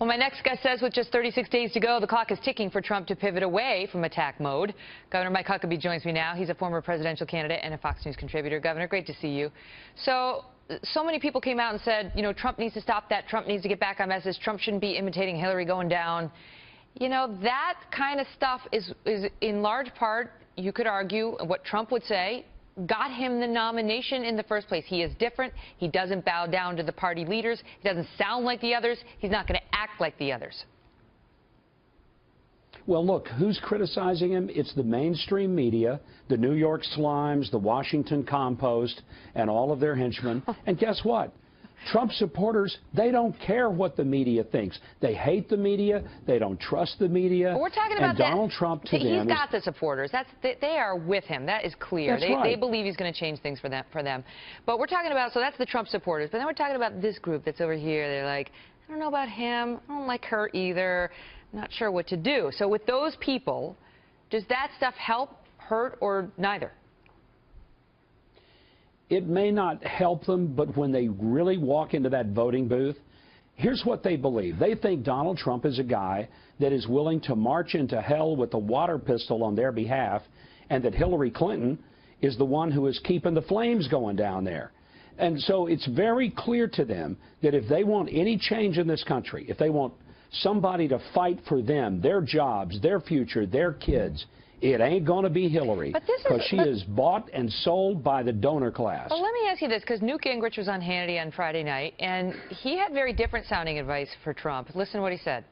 Well, my next guest says with just 36 days to go, the clock is ticking for Trump to pivot away from attack mode. Governor Mike Huckabee joins me now. He's a former presidential candidate and a Fox News contributor. Governor, great to see you. So many people came out and said, you know, Trump needs to stop that. Trump needs to get back on message. Trump shouldn't be imitating Hillary going down. You know, that kind of stuff is in large part, you could argue, what Trump would say, got him the nomination in the first place. He is different. He doesn't bow down to the party leaders. He doesn't sound like the others. He's not going to act like the others. Well, look, who's criticizing him? It's the mainstream media, the New York Slimes, the Washington Compost, and all of their henchmen. And guess what? Trump supporters, they don't care what the media thinks. They hate the media. They don't trust the media. But we're talking about and Donald Trump to them. He's got the supporters. They are with him. That is clear. They believe he's going to change things for them. But we're talking about, so that's the Trump supporters. But then we're talking about this group that's over here. They're like, I don't know about him. I don't like her either. I'm not sure what to do. So with those people, does that stuff help, hurt, or neither? It may not help them, but when they really walk into that voting booth, here's what they believe. They think Donald Trump is a guy that is willing to march into hell with a water pistol on their behalf, and that Hillary Clinton is the one who is keeping the flames going down there. And so it's very clear to them that if they want any change in this country, if they want somebody to fight for them, their jobs, their future, their kids, it ain't going to be Hillary, because she is bought and sold by the donor class. Well, let me ask you this, because Newt Gingrich was on Hannity on Friday night, and he had very different sounding advice for Trump. Listen to what he said.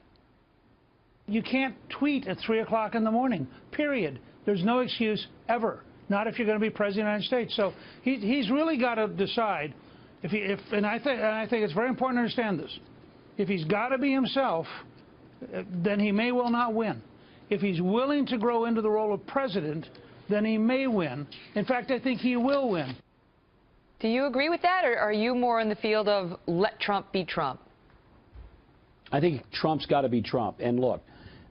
You can't tweet at 3 o'clock in the morning, period. There's no excuse ever, not if you're going to be president of the United States. So he's really got to decide, and I think it's very important to understand this. If he's got to be himself, then he may well not win. If he's willing to grow into the role of president, then he may win. In fact, I think he will win. Do you agree with that, or are you more in the field of let Trump be Trump? I think Trump's got to be Trump. And look,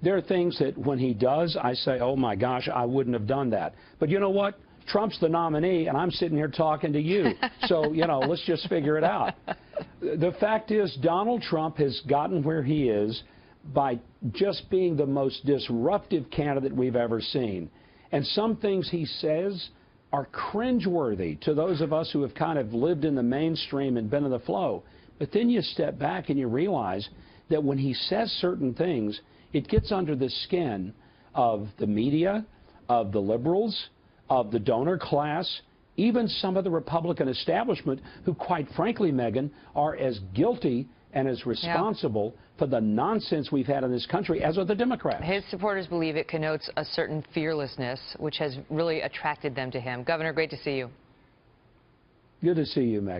there are things that when he does, I say, oh my gosh, I wouldn't have done that. But you know what? Trump's the nominee, and I'm sitting here talking to you. So, you know, let's just figure it out. The fact is, Donald Trump has gotten where he is by just being the most disruptive candidate we've ever seen. And some things he says are cringeworthy to those of us who have kind of lived in the mainstream and been in the flow. But then you step back and you realize that when he says certain things, it gets under the skin of the media, of the liberals, of the donor class, even some of the Republican establishment who, quite frankly, Megyn, are as guilty and as responsible for the nonsense we've had in this country as are the Democrats. His supporters believe it connotes a certain fearlessness, which has really attracted them to him. Governor, great to see you. Good to see you, Megyn.